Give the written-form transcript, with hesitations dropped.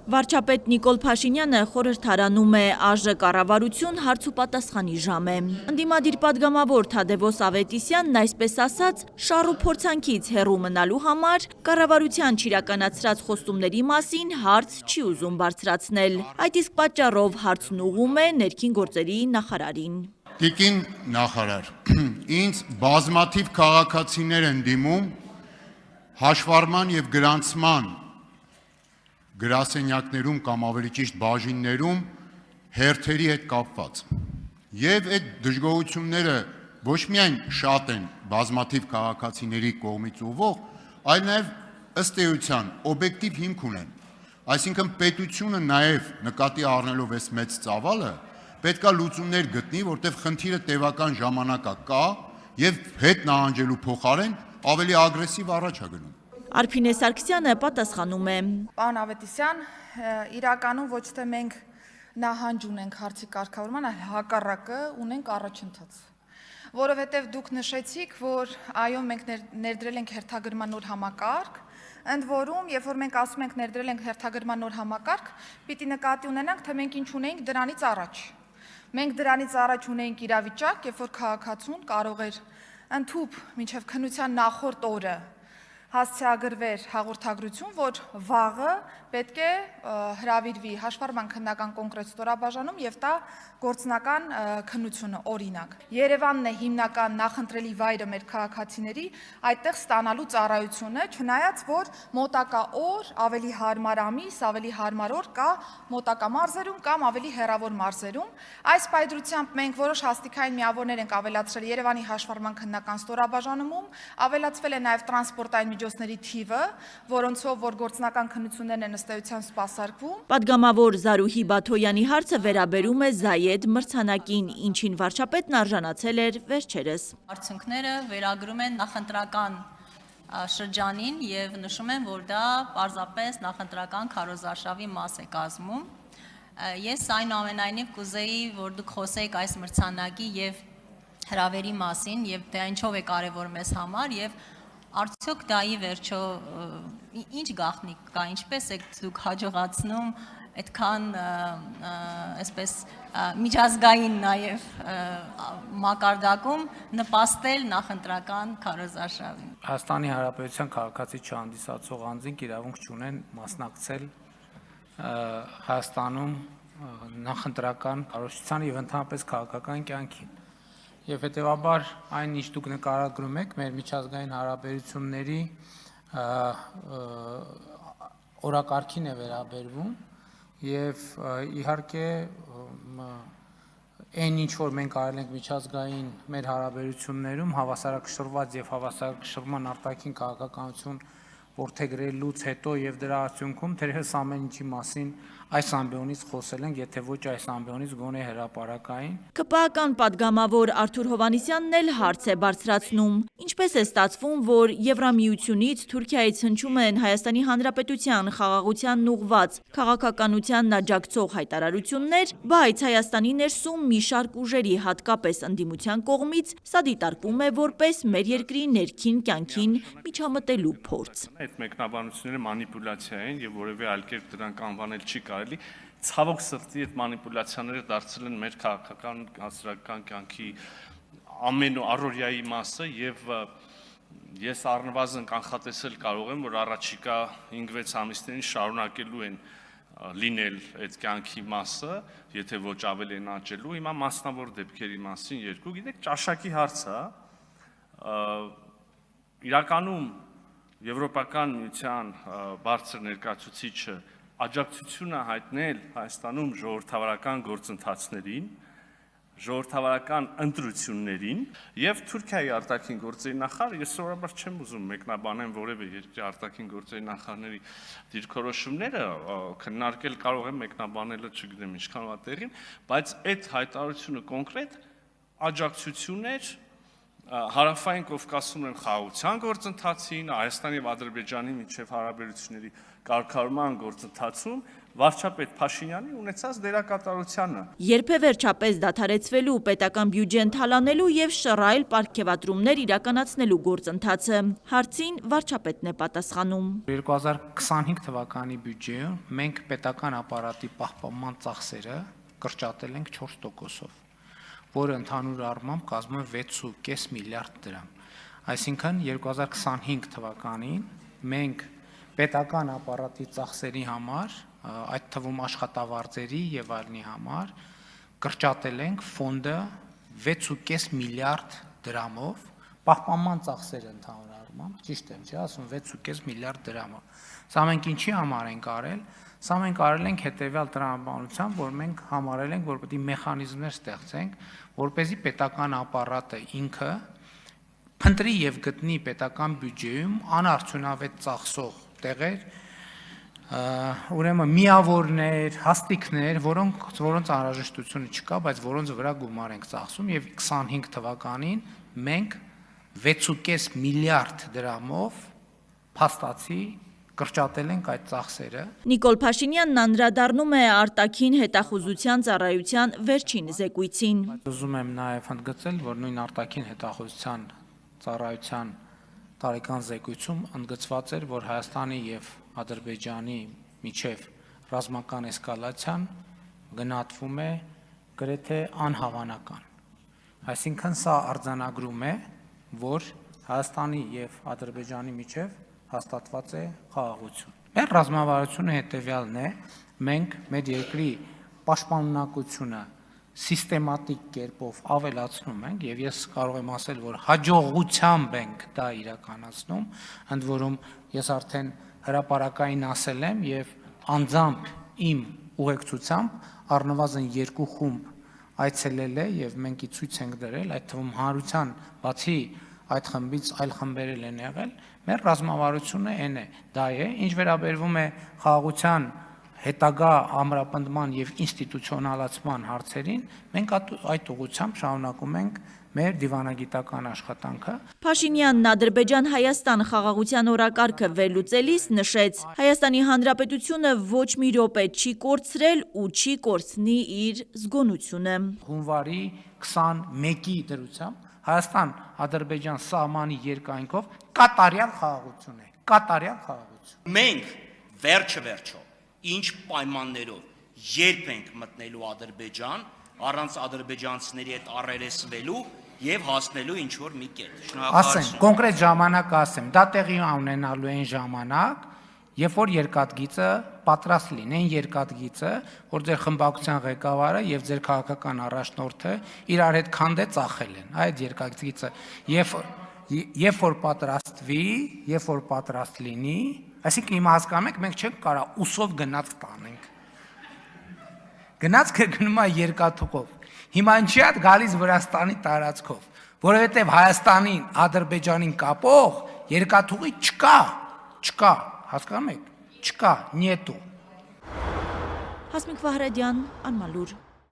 Վարչապետ Նիկոլ Փաշինյանը խորհրդարանում է ԱԺ կառավարություն հարց ու պատասխանի ժամ է։ Ընդդիմադիր պատգամավոր Թադևոս Ավետիսյանն այսպես ասած շառ ու փորձանքից հեռու մնալու համար կառավարության չիրականացրած խոստումների մասին հարց չի ուզում բարձրացնել։ Այդ իսկ պատճառով հարցն ուղղում է ներքին գործերի նախարարին։ Տիկին նախարար, ինձ բազմաթիվ քաղաքացիներ են դիմում հաշվառման եւ գրանցման գրասենյակներում կամ ավելի ճիշտ բաժիններում հերթերի հետ կապված։ Եվ այդ դժգոհությունները ոչ միայն շատ են բազմաթիվ քաղաքացիների կողմից ուղղող, այլ նաև ըստ էության օբյեկտիվ հիմք ունեն։ Այսինքն պետությունը նաև նկատի առնելով այս մեծ ծավալը պետքա լուծումներ գտնի, որտեղ խնդիրը տևական ժամանակա կա եւ հետ նահանջելու փոխարեն ավելի ագրեսիվ առաջ է գնում։ Արփինե Սարգսյանը պատասխանում է. Պարոն Ավետիսյան, իրականում ոչ թե մենք նահանջ ունենք հարցի կարգավորման, այլ հակառակը ունենք առաջընթաց։ Որովհետև դուք նշեցիք, որ այո, մենք ներդրել ենք հերթագրման նոր համակարգ, ընդ որում, երբ որ մենք ասում ենք ներդրել ենք հերթագրման նոր համակարգ, պիտի նկատի ունենանք, թե մենք ինչ ունենք դրանից առաջ։ Մենք դրանից առաջ ունենք իրավիճակ, երբ որ քաղաքացուն կարող էր ընդհուպ մինչև քննության նախորդ օրը հասցեագրվեր հաղորդագրություն, որ վաղը պետք է հրավիրվի հաշվառման քննական կոնկրետ ստորաբաժանում եւ տա գործնական քննությունը օրինակ։ Երևանն է հիմնական նախընտրելի վայրը մեր քաղաքացիների այդտեղ ստանալու ծառայությունը, չնայած որ մոտակա օր, ավելի հարմար ամիս, ավելի հարմար օր կա մոտակա մարզերում կամ ավելի հեռավոր մարզերում։ Այս պայծրությամբ մենք որոշ հաստիկային միավորներ ենք ավելացրել Երևանի հաշվառման քննական ստորաբաժանում, ավելացվել է նաեւ տրանսպորտային միջոցների թիվը, որոնցով որ գործնական քննություններն են ըստ էության սպասարկվում։ Պատգամավոր Զարուհի Բաթոյանի հարցը վերաբերում է Զայեդ մրցանակին, ինչին վարչապետն արժանացել էր վերջերս։ Արդյունքները վերագրում են նախընտրական շրջանին եւ նշում են, որ դա պարզապես նախընտրական քարոզարշավի մաս է կազմում։ Ես այնուամենայնիվ կուզեի, որ դուք խոսեիք այս մրցանակի եւ հրավերի մասին եւ դա ինչով է կարեւոր մեզ համար եւ արդյոք դա ի վերջո ինչ գաղտնիք կա, ինչպես եք դուք հաջողացնում այդքան այսպես միջազգային նաև մակարդակում նպաստել նախընտրական քարոզարշավին։ Հայաստանի Հանրապետության քաղաքացի չհանդիսացող անձինք իրավունք չունեն մասնակցել Հայաստանում նախընտրական կառավարության եւ ընդհանրապես քաղաքական կյանքին։ Եվ հետևաբար այն ինչ դուք նկարագրում եք մեր միջազգային հարաբերությունների օրակարգին է վերաբերվում եւ իհարկե այն ինչ որ մենք արել ենք միջազգային մեր հարաբերություններում հավասարակշռված եւ հավասարակշռման արտաքին քաղաքականություն որդեգրելուց հետո եւ դրա արդյունքում թերևս ամեն ինչի մասին այս ամբիոնից խոսել ենք, եթե ոչ այս ամբիոնից գոնե հրապարակային։ ԿՊԱ-կան պատգամավոր Արթուր Հովհաննիսյանն էլ հարց է բարձրացնում. ինչպես է ստացվում, որ Եվրամիությունից Թուրքիայից հնչում են Հայաստանի Հանրապետության խաղաղությանն ուղղված քաղաքականությանն աջակցող հայտարարություններ, բայց Հայաստանի ներսում մի շարք ուժերի, հատկապես ընդդիմության կողմից, սա դիտարկվում է որպես մեր երկրի ներքին կյանքին միջամտելու փորձ։ Այդ մեկնաբանությունները մանիպուլյացիա են եւ որևէ այլ կերպ դրանք անվանել չի կարելի։ Ցավոք սրտի այդ մանիպուլյացիաները դարձել են մեր քաղաքական հասարակական կյանքի ամենաառօրյայի մասը եւ ես առնվազն կանխատեսել կարող եմ, որ առաջիկա 5-6 ամիսներին շարունակելու են լինել այդ կյանքի մասը, եթե ոչ ավելի են աճելու։ Հիմա մասնավոր դեպքերի մասին երկու, գիտեք, ճաշակի հարցը իրականում Եվրոպական միության բարձր ներկայացուցիչը աջակցությունը հայտնել Հայաստանում ժողովրդավարական գործընթացներին, ժողովրդավարական ընտրություններին եւ Թուրքիայի արտաքին գործերի նախարարը ես սովորաբար չեմ ուզում մեկնաբանեմ որևէ երկրի արտաքին գործերի նախարարների դիրքորոշումները, քննարկել կարող եմ մեկնաբանելը չգիտեմ ինչքան ա տեղին, բայց այդ հայտարարությունը կոնկրետ աջակցություն էր Հարավային Կովկասում խաղաղության գործընթացին, Հայաստանի եւ Ադրբեջանի միջև հարաբերությունների կարգավորման գործընթացում վարչապետ Փաշինյանի ունեցած դերակատարությանը։ Երբ է վերջապես դադարեցվելու պետական բյուջեն թալանելու եւ շռայլ պարգևատրումներ իրականացնելու գործընթացը։ Հարցին վարչապետն է պատասխանում։ 2025 թվականի բյուջեում մենք պետական ապարատի պահպանման ծախսերը կրճատել ենք 4%-ով, որը ընդհանուր առմամբ կազմում է 6.5 միլիարդ դրամ։ Այսինքն 2025 թվականին մենք պետական ապարատի ծախսերի համար, այդ թվում աշխատավարձերի եւ այլնի համար կրճատել ենք ֆոնդը 6.5 միլիարդ դրամով, պահպանման ծախսերը ընդհանուր առմամբ, ճիշտ եմ, չէ՞, ասում 6.5 միլիարդ դրամով։ Սա մենք ինչի համար ենք արել։ Սա մենք արել ենք հետևյալ տրամաբանությամբ, որ մենք համարել ենք, որ պետք է մեխանիզմներ ստեղծենք, որպեսզի պետական ապարատը ինքը փնտրի եւ գտնի պետական բյուջեում անարդյունավետ ծախսող տեղեր, ուրեմն միավորներ, հաստիկներ, որոնց անհրաժեշտությունը չկա, բայց որոնց վրա գումար ենք ծախսում եւ 25 թվականին մենք 6.5 միլիարդ դրամով փաստացի կրճատել ենք այդ ծախսերը։ Նիկոլ Փաշինյանն անդրադառնում է արտաքին հետախուզության ծառայության վերջին զեկույցին։ Ուզում եմ նաև ընդգծել, որ նույն արտաքին հետախուզության ծառայության տարեկան զեկույցում ընդգծված էր, որ Հայաստանի եւ Ադրբեջանի միջև ռազմական էսկալացիան գնահատվում է գրեթե անհավանական։ Այսինքն սա արձանագրում է, որ Հայաստանի եւ Ադրբեջանի միջև հաստատված է խաղաղություն։ Մեր ռազմավարությունը հետևյալն է, մենք մեր երկրի պաշտպանունակությունը սիստեմատիկ կերպով ավելացնում ենք եւ ես կարող եմ ասել, որ հաջողությամբ ենք դա իրականացնում, ընդ որում ես արդեն հրապարակային ասել եմ եւ անձամբ իմ ուղեկցությամբ առնվազն 2 խումբ այցելել է եւ մենք ի ցույց ենք դրել, այդ թվում հանրության բացի այդ խմբից այլ խմբեր են եղել, մեր ռազմավարությունը այն է, դա է, ինչ վերաբերվում է խաղաղության հետագա ամրապնդման եւ ինստիտուցիոնալացման հարցերին, մենք այդ ուղղությամբ շարունակում ենք մեր դիվանագիտական աշխատանքը։ Փաշինյանն Ադրբեջան-Հայաստան խաղաղության օրակարգը վերլուծելիս նշեց. Հայաստանի Հանրապետությունը ոչ մի րոպե չի կորցրել ու չի կորցնի իր զգոնությունը։ Հունվարի 21-ի դրությամբ Հայաստան-Ադրբեջան սահմանի երկայնքով կատարյալ խաղաղություն է, կատարյալ խաղաղություն։ Մենք վերջը ինչ պայմաններով երբ ենք մտնելու Ադրբեջան, առանց ադրբեջանցիների հետ առերեսվելու եւ հասնելու ինչ որ մի կետ։ Ասեմ, կոնկրետ ժամանակ ասեմ, դա տեղի ունենալու այն ժամանակ, երբ որ երկաթգիծը պատրաստ լինի, այն երկաթգիծը, որ ձեր խմբակցության ղեկավարը եւ ձեր քաղաքական առաջնորդը իրար հետ քանդե ծախել են, այդ երկաթգիծը, երբ որ պատրաստվի, երբ որ պատրաստ լինի, այսինքն իմ հասկանում եք, մենք չենք կարող ուսով գնաց տանենք։ Գնացքը գնում է երկաթուղով։ Հիմա ինչի՞ է գալիս Վրաստանի տարածքով, որովհետև Հայաստանին, Ադրբեջանին կապող երկաթուղի չկա, հասկանում եք, չկա, նետու։ Հասմիկ Վահրադյան, Անմալուր։